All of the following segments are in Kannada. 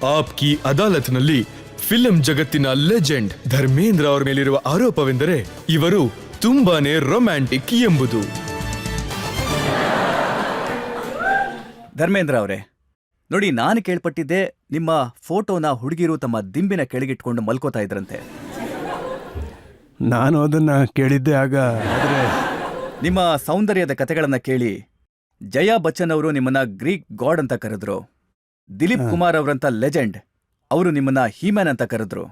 ಆಪ್ ಕಿ ಅದಾಲತ್ನಲ್ಲಿ ಫಿಲ್ಮ್ ಜಗತ್ತಿನ ಲೆಜೆಂಡ್ ಧರ್ಮೇಂದ್ರ ಅವರ ಮೇಲಿರುವ ಆರೋಪವೆಂದರೆ ಇವರು ತುಂಬಾನೇ ರೊಮ್ಯಾಂಟಿಕ್ ಎಂಬುದು. ಧರ್ಮೇಂದ್ರ ಅವರೇ ನೋಡಿ, ನಾನು ಕೇಳ್ಪಟ್ಟಿದ್ದೆ ನಿಮ್ಮ ಫೋಟೋನ ಹುಡುಗಿರು ತಮ್ಮ ದಿಂಬಿನ ಕೆಳಗಿಟ್ಕೊಂಡು ಮಲ್ಕೋತಾ ಇದ್ರಂತೆ. ನಾನು ಅದನ್ನ ಕೇಳಿದ್ದೆ ಆಗ. ಆದರೆ ನಿಮ್ಮ ಸೌಂದರ್ಯದ ಕಥೆಗಳನ್ನ ಕೇಳಿ ಜಯಾ ಬಚ್ಚನ್ ಅವರು ನಿಮ್ಮನ್ನ ಗ್ರೀಕ್ ಗಾಡ್ ಅಂತ ಕರೆದ್ರು. ದಿಲೀಪ್ ಕುಮಾರ್ ಅವರಂತ ಲೆಜೆಂಡ್ ಅವರು ನಿಮ್ಮನ್ನ ಹೀಮ್ಯಾನ್ ಅಂತ ಕರೆದ್ರು.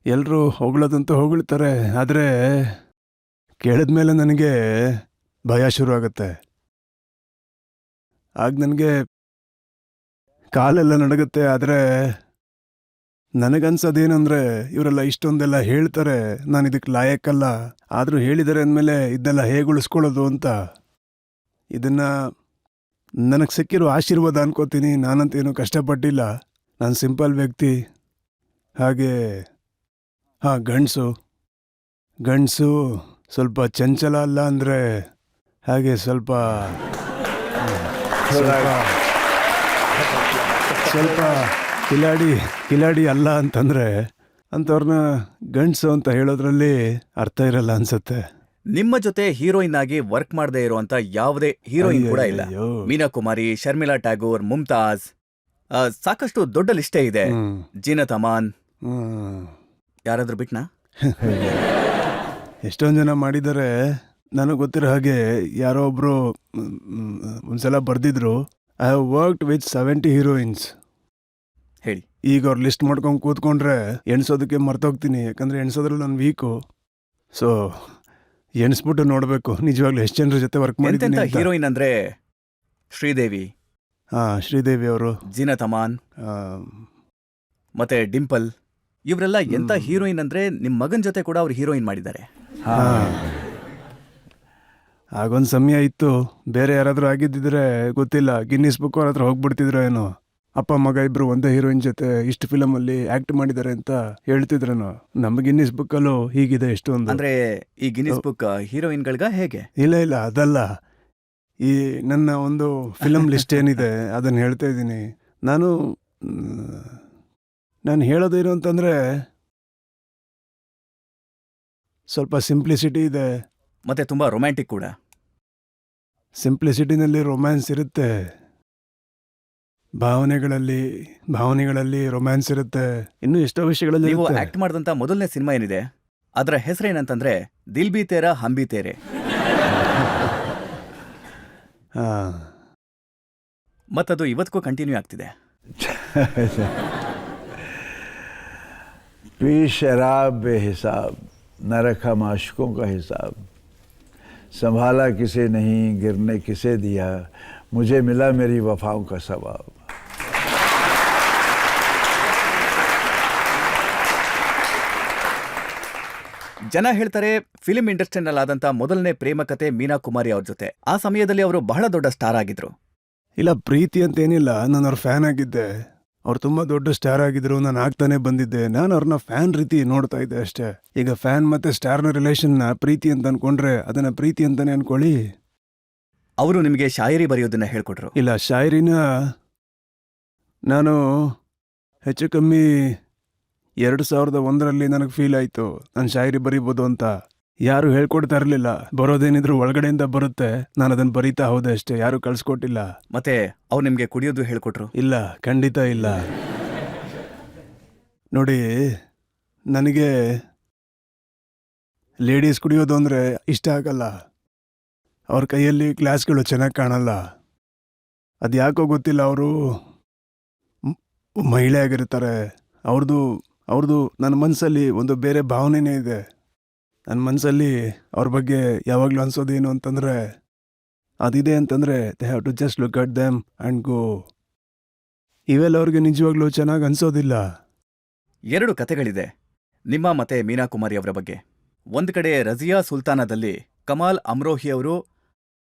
ಎಲ್ಲರೂ ಹೊಗಳೋದಂತೂ ಹೊಗಳ್ತಾರೆ, ಆದರೆ ಕೇಳಿದ್ಮೇಲೆ ನನಗೆ ಭಯ ಶುರು ಆಗುತ್ತೆ. ಆಗ ನನಗೆ ಕಾಲೆಲ್ಲ ನಡಗುತ್ತೆ. ಆದರೆ ನನಗನ್ಸೋದೇನಂದ್ರೆ ಇವರೆಲ್ಲ ಇಷ್ಟೊಂದೆಲ್ಲ ಹೇಳ್ತಾರೆ, ನಾನು ಇದಕ್ಕೆ ಲಾಯಕ್ಕಲ್ಲ, ಆದರೂ ಹೇಳಿದ್ದಾರೆ ಅಂದಮೇಲೆ ಇದನ್ನೆಲ್ಲ ಹೇಗೆ ಉಳಿಸ್ಕೊಳ್ಳೋದು ಅಂತ. ಇದನ್ನು ನನಗೆ ಸಿಕ್ಕಿರೋ ಆಶೀರ್ವಾದ ಅನ್ಕೋತೀನಿ. ನಾನಂತೇನು ಕಷ್ಟಪಟ್ಟಿಲ್ಲ, ನಾನು ಸಿಂಪಲ್ ವ್ಯಕ್ತಿ. ಹಾಗೆ ಗಂಡಸು ಸ್ವಲ್ಪ ಚಂಚಲ ಅಲ್ಲ ಅಂದರೆ ಹಾಗೆ ಸ್ವಲ್ಪ ಕಿಲಾಡಿ ಅಲ್ಲ ಅಂತಂದ್ರೆ ಅಂಥವ್ರನ್ನ ಗಂಡಸು ಅಂತ ಹೇಳೋದ್ರಲ್ಲಿ ಅರ್ಥ ಇರಲ್ಲ ಅನ್ಸುತ್ತೆ. ನಿಮ್ಮ ಜೊತೆ ಹೀರೋಯಿನ್ ಆಗಿ ವರ್ಕ್ ಮಾಡದೇ ಇರುವಂತ ಯಾವುದೇ ಹೀರೋಯಿನ್ ಕೂಡ ಇಲ್ಲ. ಮೀನಾ ಕುಮಾರಿ, ಶರ್ಮಿಳಾ ಟ್ಯಾಗೋರ್, ಮುಮ್ತಾಜ್, ಸಾಕಷ್ಟು ದೊಡ್ಡ ಲಿಸ್ಟೇ ಇದೆ. ಜೀನತ್ ಅಮಾನ್, ಯಾರಾದ್ರೂ ಬಿಟ್ನಾ? ಎಷ್ಟೊಂದು ಜನ ಮಾಡಿದ್ದಾರೆ. ನನಗೆ ಗೊತ್ತಿರೋ ಹಾಗೆ ಯಾರೋ ಒಬ್ರು ಒಂದ್ಸಲ ಬರ್ದಿದ್ರು, I have worked with 70 heroines. ಹೇಳಿ. ಈಗ ಅವ್ರು ಲಿಸ್ಟ್ ಮಾಡ್ಕೊಂಡು ಕೂತ್ಕೊಂಡ್ರೆ ಎಣ್ಸೋದಕ್ಕೆ ಮರ್ತೋಗ್ತೀನಿ, ಯಾಕಂದ್ರೆ ಎಣ್ಸೋದ್ರಲ್ಲಿ ನಾನು ವೀಕು. ಸೊ ಎಣಿಸ್ಬಿಟ್ಟು ನೋಡಬೇಕು ನಿಜವಾಗ್ಲೂ ಎಷ್ಟು ಜನರ ಜೊತೆ ವರ್ಕ್ ಮಾಡಿದ್ದೀನಿ. ಹೀರೋಯಿನ್ ಅಂದ್ರೆ ಶ್ರೀದೇವಿ, ಶ್ರೀದೇವಿ ಅವರು, ಜೀನತ್ ಅಮಾನ್ ಮತ್ತೆ ಡಿಂಪಲ್, ಇವರೆಲ್ಲ ಎಂತ ಹೀರೋಯಿನ್ ಅಂದ್ರೆ ನಿಮ್ಮ ಮಗನ ಜೊತೆ ಕೂಡ ಅವ್ರು ಹೀರೋಯಿನ್ ಮಾಡಿದ್ದಾರೆ. ಆಗೊಂದು ಸಮಯ ಇತ್ತು, ಬೇರೆ ಯಾರಾದ್ರೂ ಆಗಿದ್ದಿದ್ರೆ ಗೊತ್ತಿಲ್ಲ, ಗಿನ್ನಿಸ್ ಬುಕ್ ಅವ್ರ ಹತ್ರ ಹೋಗ್ಬಿಡ್ತಿದ್ರು ಏನೋ. ಅಪ್ಪ ಮಗ ಇಬ್ರು ಒಂದೇ ಹೀರೋಯಿನ್ ಜೊತೆ ಇಷ್ಟು ಫಿಲಮಲ್ಲಿ ಆಕ್ಟ್ ಮಾಡಿದ್ದಾರೆ ಅಂತ ಹೇಳ್ತಿದ್ರೇನೋ. ನಮ್ಮ ಗಿನ್ನಿಸ್ ಬುಕ್ಕಲ್ಲೂ ಹೀಗಿದೆ ಎಷ್ಟೊಂದು. ಅಂದ್ರೆ ಈ ಗಿನ್ನಿಸ್ ಬುಕ್ ಹೀರೋಯಿನ್ಗಳ್ಗ ಹೇಗೆ? ಇಲ್ಲ ಅದಲ್ಲ, ಈ ನನ್ನ ಒಂದು ಫಿಲಮ್ ಲಿಸ್ಟ್ ಏನಿದೆ ಅದನ್ನು ಹೇಳ್ತಾ ಇದ್ದೀನಿ. ನಾನು ಹೇಳೋದೇನು ಅಂತಂದ್ರೆ ಸ್ವಲ್ಪ ಸಿಂಪ್ಲಿಸಿಟಿ ಇದೆ, ಮತ್ತೆ ತುಂಬಾ ರೊಮ್ಯಾಂಟಿಕ್ ಕೂಡ. ಸಿಂಪ್ಲಿಸಿಟಿನಲ್ಲಿ ರೊಮ್ಯಾನ್ಸ್ ಇರುತ್ತೆ, ಭಾವನೆಗಳಲ್ಲಿ ರೊಮ್ಯಾನ್ಸ್ ಇರುತ್ತೆ, ಇನ್ನು ಎಷ್ಟೋ ವಿಷಯಗಳಲ್ಲಿ. ನೀವು ಆಕ್ಟ್ ಮಾಡಿದಂತ ಮೊದಲನೇ ಸಿನಿಮಾ ಏನಿದೆ ಅದರ ಹೆಸರೇನಂತಂದ್ರೆ ದಿಲ್ ಬಿ ತೇರಾ ಹಮ್ ಬಿ ತೇರೆ. ಮತ್ತದು ಇವತ್ತಿಗೂ ಕಂಟಿನ್ಯೂ ಆಗ್ತಿದೆ. पी शराब बेहिसाब, न रखा माशकों का हिसाब, संभाला किसे नहीं, गिरने किसे दिया, मुझे मिला मेरी वफाओं का सवाब. ಜನ ಹೇಳ್ತಾರೆ ಫಿಲ್ಮ್ ಇಂಡಸ್ಟ್ರಿನಲ್ಲಾದಂಥ ಮೊದಲನೇ ಪ್ರೇಮ ಕತೆ ಮೀನಾ ಕುಮಾರಿ ಅವ್ರ ಜೊತೆ. ಆ ಸಮಯದಲ್ಲಿ ಅವರು ಬಹಳ ದೊಡ್ಡ ಸ್ಟಾರ್ ಆಗಿದ್ರು. ಇಲ್ಲ, ಪ್ರೀತಿ ಅಂತೇನಿಲ್ಲ, ನಾನು ಅವ್ರ ಫ್ಯಾನ್ ಆಗಿದ್ದೆ. ಅವ್ರು ತುಂಬ ದೊಡ್ಡ ಸ್ಟಾರ್ ಆಗಿದ್ರು, ನಾನು ಆಗ್ತಾನೆ ಬಂದಿದ್ದೆ. ನಾನು ಅವ್ರನ್ನ ಫ್ಯಾನ್ ರೀತಿ ನೋಡ್ತಾ ಇದ್ದೆ ಅಷ್ಟೇ. ಈಗ ಫ್ಯಾನ್ ಮತ್ತೆ ಸ್ಟಾರ್ನ ರಿಲೇಷನ್ನ ಪ್ರೀತಿ ಅಂತ ಅನ್ಕೊಂಡ್ರೆ ಅದನ್ನ ಪ್ರೀತಿ ಅಂತಾನೆ ಅನ್ಕೊಳ್ಳಿ. ಅವರು ನಿಮಗೆ ಶಾಯರಿ ಬರೆಯೋದನ್ನ ಹೇಳ್ಕೊಟ್ರು? ಇಲ್ಲ, ಶಾಯರಿನ ನಾನು ಹೆಚ್ಚು ಕಮ್ಮಿ 2001ರಲ್ಲಿ ನನಗೆ ಫೀಲ್ ಆಯಿತು ನಾನು ಶಾಯರಿ ಬರೀಬೋದು ಅಂತ. ಯಾರು ಹೇಳ್ಕೊಡ್ತಾ ಇರಲಿಲ್ಲ, ಬರೋದೇನಿದ್ರು ಒಳಗಡೆಯಿಂದ ಬರುತ್ತೆ, ನಾನು ಅದನ್ನು ಬರೀತಾ ಹೋದೆ ಅಷ್ಟೇ, ಯಾರು ಕಳ್ಸಿಕೊಟ್ಟಿಲ್ಲ. ಮತ್ತೆ ಅವ್ರು ನಿಮಗೆ ಕುಡಿಯೋದು ಹೇಳ್ಕೊಟ್ರು? ಇಲ್ಲ, ಖಂಡಿತ ಇಲ್ಲ. ನೋಡಿ, ನನಗೆ ಲೇಡೀಸ್ ಕುಡಿಯೋದು ಅಂದರೆ ಇಷ್ಟ ಆಗಲ್ಲ. ಅವ್ರ ಕೈಯಲ್ಲಿ ಗ್ಲಾಸ್ಗಳು ಚೆನ್ನಾಗಿ ಕಾಣಲ್ಲ. ಅದು ಯಾಕೋ ಗೊತ್ತಿಲ್ಲ, ಅವರು ಮಹಿಳೆ ಆಗಿರ್ತಾರೆ. ಅವ್ರದ್ದು ನನ್ನ ಮನಸ್ಸಲ್ಲಿ ಒಂದು ಬೇರೆ ಭಾವನೆನೇ ಇದೆ. ನನ್ನ ಮನಸ್ಸಲ್ಲಿ ಅವ್ರ ಬಗ್ಗೆ ಯಾವಾಗಲೂ ಅನ್ಸೋದೇನು ಅಂತಂದರೆ, ಅದಿದೆ ಅಂತಂದರೆ they have to just look at them and go. ಇವೆಲ್ಲ ಅವ್ರಿಗೆ ನಿಜವಾಗ್ಲೂ ಚೆನ್ನಾಗಿ ಅನ್ಸೋದಿಲ್ಲ. 2 ಕಥೆಗಳಿದೆ ನಿಮ್ಮ ಮತ್ತೆ ಮೀನಾ ಕುಮಾರಿ ಅವರ ಬಗ್ಗೆ. ಒಂದು ಕಡೆ ರಜಿಯಾ ಸುಲ್ತಾನದಲ್ಲಿ ಕಮಾಲ್ ಅಮ್ರೋಹಿ ಅವರು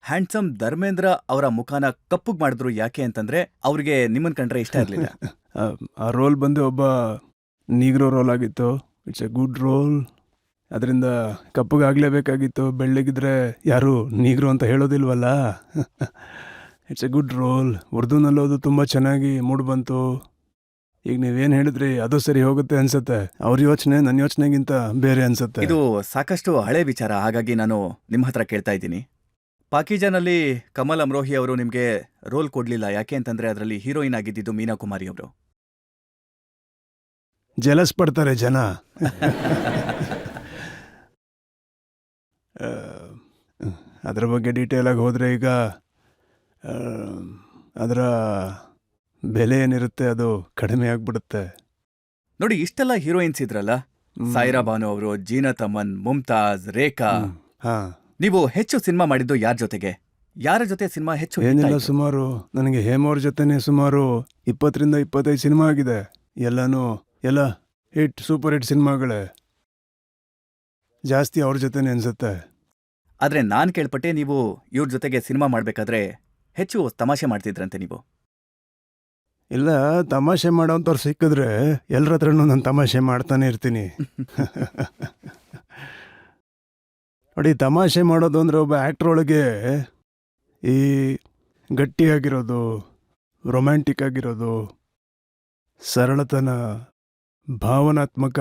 ಹ್ಯಾಂಡ್ಸಮ್ ಧರ್ಮೇಂದ್ರ ಅವರ ಮುಖಾನ ಕಪ್ಪುಗ್ ಮಾಡಿದ್ರು. ಯಾಕೆ ಅಂತಂದ್ರೆ ಅವ್ರಿಗೆ ನಿಮ್ಮನ್ ಕಂಡ್ರೆ ಇಷ್ಟ ಇರಲಿಲ್ಲ. ಆ ರೋಲ್ ಬಂದು ಒಬ್ಬ ನೀಗ್ರೋ ರೋಲ್ ಆಗಿತ್ತು. It's a good role. ಅದರಿಂದ ಕಪ್ಪಗಾಗಲೇಬೇಕಾಗಿತ್ತು. ಬೆಳ್ಳಗಿದ್ರೆ ಯಾರು ನೀಗ್ರೋ ಅಂತ ಹೇಳೋದಿಲ್ವಲ್ಲ. It's a good role. ಉರ್ದುನಲ್ಲೂ ಅದು ತುಂಬ ಚೆನ್ನಾಗಿ ಮೂಡ್ ಬಂತು. ಈಗ ನೀವೇನು ಹೇಳಿದ್ರಿ ಅದು ಸರಿ ಹೋಗುತ್ತೆ ಅನ್ಸುತ್ತೆ. ಅವ್ರ ಯೋಚನೆ ನನ್ನ ಯೋಚನೆಗಿಂತ ಬೇರೆ ಅನ್ಸುತ್ತೆ. ಇದು ಸಾಕಷ್ಟು ಹಳೆ ವಿಚಾರ, ಹಾಗಾಗಿ ನಾನು ನಿಮ್ಮ ಹತ್ರ ಕೇಳ್ತಾ ಇದ್ದೀನಿ. ಪಾಕೀಜಾನಲ್ಲಿ ಕಮಲ್ ಅಮ್ರೋಹಿ ಅವರು ನಿಮಗೆ ರೋಲ್ ಕೊಡ್ಲಿಲ್ಲ, ಯಾಕೆ ಅಂತಂದ್ರೆ ಅದರಲ್ಲಿ ಹೀರೋಯಿನ್ ಆಗಿದ್ದಿದ್ದು ಮೀನಾ ಕುಮಾರಿ ಅವರು. ಜಲಸ್ ಪಡ್ತಾರೆ ಜನ. ಅದರ ಬಗ್ಗೆ ಡೀಟೇಲ್ ಆಗಿ ಹೋದರೆ ಈಗ ಅದರ ಬೆಲೆ ಏನಿರುತ್ತೆ ಅದು ಕಡಿಮೆ ಆಗ್ಬಿಡುತ್ತೆ. ನೋಡಿ, ಇಷ್ಟೆಲ್ಲ ಹೀರೋಯಿನ್ಸ್ ಇದ್ರಲ್ಲ, ಸಾಯಿರಾ ಬಾನು ಅವರು, ಜೀನತ್ ಅಮನ್, ಮುಮ್ತಾಜ್, ರೇಖಾ. ಹಾಂ, ನೀವು ಹೆಚ್ಚು ಸಿನಿಮಾ ಮಾಡಿದ್ದು ಯಾರ ಜೊತೆಗೆ? ಯಾರ ಜೊತೆ ಸಿನಿಮಾ ಹೆಚ್ಚು hit ಏನಿಲ್ಲ, ಆಯ್ತು? ಸುಮಾರು ನನಗೆ ಹೇಮವ್ರ ಜೊತೆನೆ ಸುಮಾರು 20ರಿಂದ 25 ಸಿನಿಮಾ ಆಗಿದೆ. ಎಲ್ಲ ಹಿಟ್, ಸೂಪರ್ ಹಿಟ್ ಸಿನಿಮಾಗಳೇ. ಜಾಸ್ತಿ ಅವ್ರ ಜೊತೆನೆ ಅನ್ಸುತ್ತೆ. ಆದ್ರೆ ನಾನ್ ಕೇಳ್ಪಟ್ಟೆ ನೀವು ಇವ್ರ ಜೊತೆಗೆ ಸಿನಿಮಾ ಮಾಡ್ಬೇಕಾದ್ರೆ ಹೆಚ್ಚು ತಮಾಷೆ ಮಾಡ್ತಿದ್ರಂತೆ ನೀವು. ಇಲ್ಲ, ತಮಾಷೆ ಮಾಡೋಂಥವ್ರು ಸಿಕ್ಕಿದ್ರೆ ಎಲ್ಲರ ಹತ್ರನೂ ನಾನು ತಮಾಷೆ ಮಾಡ್ತಾನೆ ಇರ್ತೀನಿ. ನೋಡಿ, ತಮಾಷೆ ಮಾಡೋದು ಅಂದರೆ ಒಬ್ಬ ಆ್ಯಕ್ಟ್ರ್ ಒಳಗೆ ಈ ಗಟ್ಟಿಯಾಗಿರೋದು, ರೊಮ್ಯಾಂಟಿಕ್ ಆಗಿರೋದು, ಸರಳತನ, ಭಾವನಾತ್ಮಕ,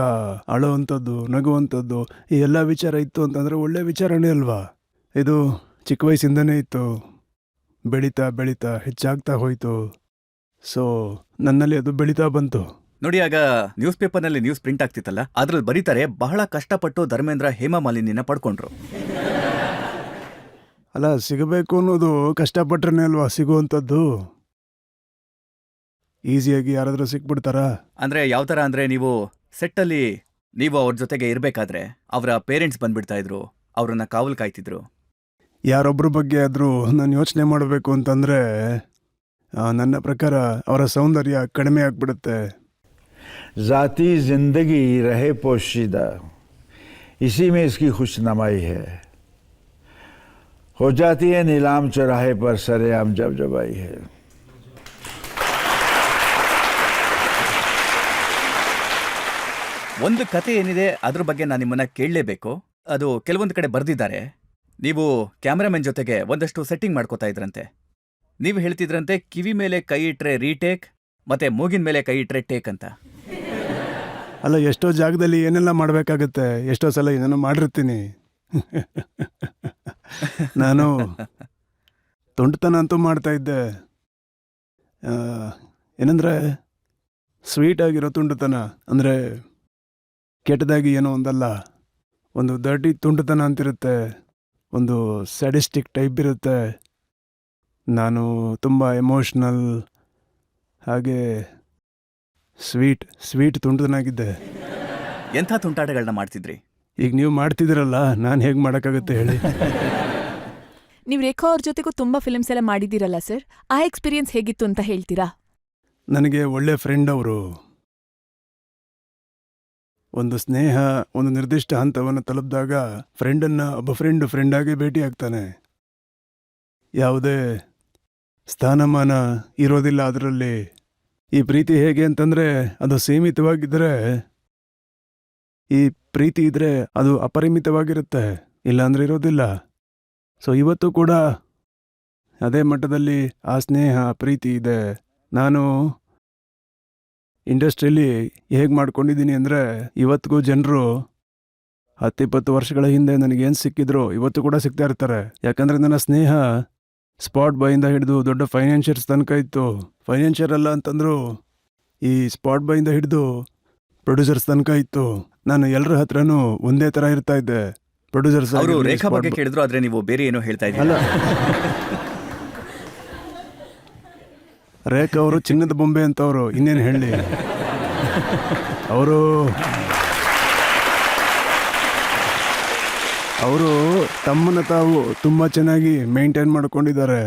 ಅಳುವಂಥದ್ದು, ನಗುವಂಥದ್ದು, ಈ ಎಲ್ಲ ವಿಚಾರ ಇತ್ತು ಅಂತಂದರೆ ಒಳ್ಳೆ ವಿಚಾರನೇ ಅಲ್ವಾ? ಇದು ಚಿಕ್ಕ ವಯಸ್ಸಿಂದನೇ ಇತ್ತು. ಬೆಳೀತಾ ಬೆಳೀತಾ ಹೆಚ್ಚಾಗ್ತಾ ಹೋಯಿತು. ಸೊ ನನ್ನಲ್ಲಿ ಅದು ಬೆಳೀತಾ ಬಂತು. ನೋಡಿ, ಆಗ ನ್ಯೂಸ್ ಪೇಪರ್ನಲ್ಲಿ ನ್ಯೂಸ್ ಪ್ರಿಂಟ್ ಆಗ್ತಿತ್ತಲ್ಲ, ಅದ್ರಲ್ಲಿ ಬರೀತಾರೆ, ಬಹಳ ಕಷ್ಟಪಟ್ಟು ಧರ್ಮೇಂದ್ರ ಹೇಮಾ ಮಾಲಿನಿನ ಪಡ್ಕೊಂಡ್ರು. ಅಲ್ಲ, ಸಿಗಬೇಕು ಅನ್ನೋದು ಕಷ್ಟಪಟ್ರೆ ಅಲ್ವಾ ಸಿಗುವಂಥದ್ದು? ಈಸಿಯಾಗಿ ಯಾರಾದರೂ ಸಿಕ್ಬಿಡ್ತಾರಾ? ಅಂದ್ರೆ ಯಾವ ಥರ ಅಂದ್ರೆ, ನೀವು ಸೆಟ್ಟಲ್ಲಿ ನೀವು ಅವ್ರ ಜೊತೆಗೆ ಇರಬೇಕಾದ್ರೆ ಅವರ ಪೇರೆಂಟ್ಸ್ ಬಂದ್ಬಿಡ್ತಾ ಇದ್ರು, ಅವ್ರನ್ನ ಕಾವಲು ಕಾಯ್ತಿದ್ರು. ಯಾರೊಬ್ಬರ ಬಗ್ಗೆ ಆದರೂ ನಾನು ಯೋಚನೆ ಮಾಡಬೇಕು ಅಂತಂದರೆ ನನ್ನ ಪ್ರಕಾರ ಅವರ ಸೌಂದರ್ಯ ಕಡಿಮೆ ಆಗ್ಬಿಡುತ್ತೆ. ज़ाती ज़िंदगी रहे पोशीदा, इसी में इसकी खुशनुमाई है. हो जाती है नीलाम चौराहे पर सरेआम जब जब आई है. ಒಂದು ಕತೆ ಏನಿದೆ ಅದ್ರ ಬಗ್ಗೆ ನಾನು ನಿಮ್ಮನ್ನ ಕೇಳಲೇಬೇಕು. ಅದು ಕೆಲವೊಂದು ಕಡೆ ಬರ್ದಿದ್ದಾರೆ. ನೀವು ಕ್ಯಾಮ್ರಾಮನ್ ಜೊತೆಗೆ ಒಂದಷ್ಟು ಸೆಟ್ಟಿಂಗ್ ಮಾಡ್ಕೋತಾ ಇದ್ರಂತೆ. ನೀವು ಹೇಳ್ತಿದ್ರಂತೆ, ಕಿವಿ ಮೇಲೆ ಕೈ ಇಟ್ರೆ ರೀಟೇಕ್, ಮತ್ತೆ ಮೂಗಿನ ಮೇಲೆ ಕೈ ಇಟ್ರೆ ಟೇಕ್ ಅಂತ. ಅಲ್ಲ, ಎಷ್ಟೋ ಜಾಗದಲ್ಲಿ ಏನೆಲ್ಲ ಮಾಡಬೇಕಾಗತ್ತೆ, ಎಷ್ಟೋ ಸಲ ಏನೇನೋ ಮಾಡಿರ್ತೀನಿ. ನಾನು ತುಂಟತನ ಅಂತೂ ಮಾಡ್ತಾ ಇದ್ದೆ. ಏನಂದರೆ ಸ್ವೀಟ್ ಆಗಿರೋ ತುಂಟತನ, ಅಂದರೆ ಕೆಟ್ಟದಾಗಿ ಏನೋ ಒಂದಲ್ಲ, ಒಂದು ದರ್ಟಿ ತುಂಟತನ ಅಂತಿರುತ್ತೆ, ಒಂದು ಸ್ಯಾಡಿಸ್ಟಿಕ್ ಟೈಪ್ ಇರುತ್ತೆ. ನಾನು ತುಂಬ ಎಮೋಷ್ನಲ್, ಹಾಗೆ ಸ್ವೀಟ್ ತುಂಟನಾಗಿದ್ದೆ. ಎಂಥ ತುಂಟಾಟಗಳನ್ನ ಮಾಡ್ತಿದ್ರಿ? ಈಗ ನೀವು ಮಾಡ್ತಿದ್ದೀರಲ್ಲ, ನಾನು ಹೇಗೆ ಮಾಡೋಕ್ಕಾಗುತ್ತೆ ಹೇಳಿ? ನೀವು ರೇಖಾ ಅವ್ರ ಜೊತೆಗೂ ತುಂಬಾ ಫಿಲ್ಮ್ಸ್ ಎಲ್ಲ ಮಾಡಿದ್ದೀರಲ್ಲ ಸರ್, ಆ ಎಕ್ಸ್ಪೀರಿಯನ್ಸ್ ಹೇಗಿತ್ತು ಅಂತ ಹೇಳ್ತೀರಾ? ನನಗೆ ಒಳ್ಳೆ ಫ್ರೆಂಡ್ ಅವರು. ಒಂದು ಸ್ನೇಹ ಒಂದು ನಿರ್ದಿಷ್ಟ ಹಂತವನ್ನು ತಲುಪಿದಾಗ ಒಬ್ಬ ಫ್ರೆಂಡಾಗಿ ಭೇಟಿ ಆಗ್ತಾನೆ. ಯಾವುದೇ ಸ್ಥಾನಮಾನ ಇರೋದಿಲ್ಲ ಅದರಲ್ಲಿ. ಈ ಪ್ರೀತಿ ಹೇಗೆ ಅಂತಂದರೆ, ಅದು ಸೀಮಿತವಾಗಿದ್ದರೆ, ಈ ಪ್ರೀತಿ ಇದ್ದರೆ ಅದು ಅಪರಿಮಿತವಾಗಿರುತ್ತೆ, ಇಲ್ಲಾಂದ್ರೆ ಇರೋದಿಲ್ಲ. ಸೊ ಇವತ್ತು ಕೂಡ ಅದೇ ಮಟ್ಟದಲ್ಲಿ ಆ ಸ್ನೇಹ ಪ್ರೀತಿ ಇದೆ. ನಾನು ಇಂಡಸ್ಟ್ರಿಯಲ್ಲಿ ಹೇಗೆ ಮಾಡ್ಕೊಂಡಿದ್ದೀನಿ ಅಂದರೆ, ಇವತ್ತಿಗೂ ಜನರು 10-20 ವರ್ಷಗಳ ಹಿಂದೆ ನನಗೇನು ಸಿಕ್ಕಿದ್ರು ಇವತ್ತು ಕೂಡ ಸಿಗ್ತಾ ಇರ್ತಾರೆ. ಯಾಕಂದರೆ ನನ್ನ ಸ್ನೇಹ ಸ್ಪಾಟ್ ಬಾಯಿಂದ ಹಿಡಿದು ದೊಡ್ಡ ಫೈನಾನ್ಷಿಯರ್ಸ್ ತನಕ ಇತ್ತು. ಫೈನಾನ್ಷಿಯರ್ ಅಲ್ಲ ಅಂತಂದ್ರು, ಈ ಸ್ಪಾಟ್ ಬಾಯಿಂದ ಹಿಡಿದು ಪ್ರೊಡ್ಯೂಸರ್ಸ್ ತನಕ ಇತ್ತು. ನಾನು ಎಲ್ಲರ ಹತ್ರನೂ ಒಂದೇ ಥರ ಇರ್ತಾ ಇದ್ದೆ. ಪ್ರೊಡ್ಯೂಸರ್ಸ್ ಅವರು ರೇಖಾ ಬಗ್ಗೆ ಕೇಳಿದ್ರು, ಆದ್ರೆ ನೀವು ಬೇರೆ ಏನೋ ಹೇಳ್ತಾ ಇದ್ದೀರಿ. ಅಲ್ಲ, ರೇಖಾ ಅವರು ಚಿನ್ನದ ಬೊಂಬೆ ಅಂತವರು, ಇನ್ನೇನು ಹೇಳಿ. ಅವರು ತಮ್ಮನ್ನು ತಾವು ತುಂಬ ಚೆನ್ನಾಗಿ ಮೇಂಟೈನ್ ಮಾಡ್ಕೊಂಡಿದ್ದಾರೆ.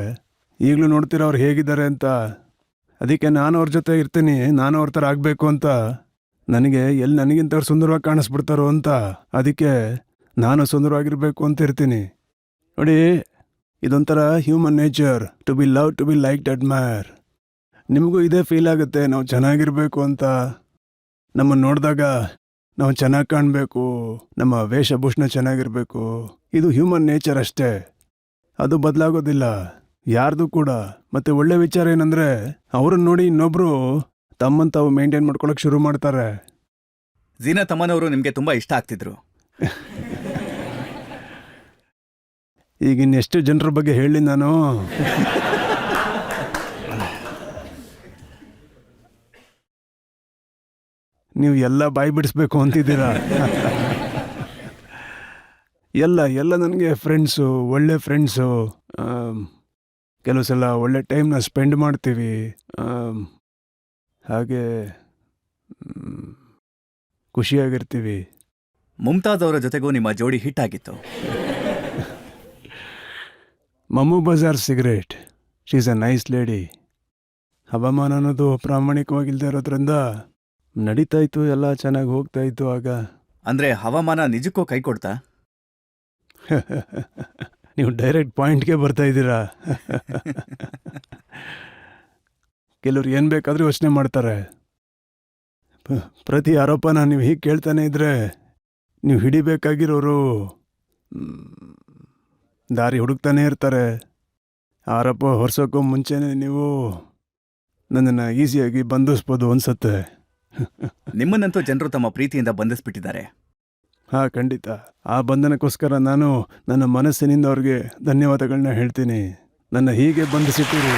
ಈಗಲೂ ನೋಡ್ತೀರ ಅವ್ರು ಹೇಗಿದ್ದಾರೆ ಅಂತ. ಅದಕ್ಕೆ ನಾನು ಅವ್ರ ಜೊತೆ ಇರ್ತೀನಿ, ನಾನು ಅವ್ರ ಥರ ಆಗಬೇಕು ಅಂತ. ನನಗಿಂತ ಅವ್ರು ಸುಂದರವಾಗಿ ಕಾಣಿಸ್ಬಿಡ್ತಾರೋ ಅಂತ, ಅದಕ್ಕೆ ನಾನು ಸುಂದರವಾಗಿರಬೇಕು ಅಂತ ಇರ್ತೀನಿ. ನೋಡಿ, ಇದೊಂಥರ human nature, to be love, to be liked, admire. ನಿಮಗೂ ಇದೇ ಫೀಲ್ ಆಗುತ್ತೆ, ನಾವು ಚೆನ್ನಾಗಿರಬೇಕು ಅಂತ. ನಮ್ಮನ್ನು ನೋಡಿದಾಗ ನಾವು ಚೆನ್ನಾಗಿ ಕಾಣಬೇಕು, ನಮ್ಮ ವೇಷಭೂಷಣ ಚೆನ್ನಾಗಿರಬೇಕು. ಇದು ಹ್ಯೂಮನ್ ನೇಚರ್ ಅಷ್ಟೇ, ಅದು ಬದಲಾಗೋದಿಲ್ಲ. ಯಾರ್ದು ಕೂಡ. ಮತ್ತೆ ಒಳ್ಳೆ ವಿಚಾರ ಏನಂದ್ರೆ ಅವ್ರನ್ನ ನೋಡಿ ಇನ್ನೊಬ್ರು ತಮ್ಮನ್ ತಾವು ಮೇಂಟೈನ್ ಮಾಡ್ಕೊಳಕ್ ಶುರು ಮಾಡ್ತಾರೆ. ಝೀನತ್ ಅಮನ್ ಅವರು ನಿಮ್ಗೆ ತುಂಬಾ ಇಷ್ಟ ಆಗ್ತಿದ್ರು. ಈಗ ಇನ್ನೆಷ್ಟು ಜನರ ಬಗ್ಗೆ ಹೇಳಿ ನಾನು. ನೀವು ಎಲ್ಲ ಬಾಯಿ ಬಿಡಿಸ್ಬೇಕು ಅಂತಿದ್ದೀರಾ. ಎಲ್ಲ ನನಗೆ ಫ್ರೆಂಡ್ಸು, ಒಳ್ಳೆ ಫ್ರೆಂಡ್ಸು. ಕೆಲವು ಸಲ ಒಳ್ಳೆ ಟೈಮ್ನ ಸ್ಪೆಂಡ್ ಮಾಡ್ತೀವಿ. ಹಾಗೆ ಖುಷಿಯಾಗಿರ್ತೀವಿ. ಮುಮ್ತಾಜ್ ಅವರ ಜೊತೆಗೂ ನಿಮ್ಮ ಜೋಡಿ ಹಿಟ್ ಆಗಿತ್ತು. ಮಮ್ಮು ಬಜಾರ್ cigarette, she is a nice lady. ಹವಾಮಾನ ಅನ್ನೋದು ಪ್ರಾಮಾಣಿಕವಾಗಿಲ್ಲದೆ ಇರೋದ್ರಿಂದ ನಡೀತಾ ಇತ್ತು, ಎಲ್ಲ ಚೆನ್ನಾಗಿ ಹೋಗ್ತಾ ಇತ್ತು ಆಗ. ಅಂದ್ರೆ ಹವಾಮಾನ ನಿಜಕ್ಕೂ ಕೈ ಕೊಡ್ತಾ? ನೀವು ಡೈರೆಕ್ಟ್ ಪಾಯಿಂಟ್ಗೆ ಬರ್ತಾ ಇದ್ದೀರಾ. ಕೆಲವ್ರು ಏನು ಬೇಕಾದರೂ ಯೋಚನೆ ಮಾಡ್ತಾರೆ. ಪ್ರತಿ ಆರೋಪನ ನೀವು ಹೀಗೆ ಕೇಳ್ತಾನೆ ಇದ್ರೆ ನೀವು ಹಿಡಿಬೇಕಾಗಿರೋರು ದಾರಿ ಹುಡುಕ್ತಾನೆ ಇರ್ತಾರೆ. ಆರೋಪ ಹೊರ್ಸೋಕ್ಕೂ ಮುಂಚೆನೇ ನೀವು ನನ್ನನ್ನು ಈಸಿಯಾಗಿ ಬಂಧಿಸ್ಬೋದು ಅನ್ಸತ್ತೆ. ನಿಮ್ಮನ್ನಂತೂ ಜನರು ತಮ್ಮ ಪ್ರೀತಿಯಿಂದ ಬಂಧಿಸ್ಬಿಟ್ಟಿದ್ದಾರೆ. ಹಾಂ, ಖಂಡಿತ. ಆ ಬಂಧನಕ್ಕೋಸ್ಕರ ನಾನು ನನ್ನ ಮನಸ್ಸಿನಿಂದ ಅವ್ರಿಗೆ ಧನ್ಯವಾದಗಳನ್ನ ಹೇಳ್ತೀನಿ. ನನ್ನ ಹೀಗೆ ಬಂಧಿಸಿಟ್ಟಿರಿ.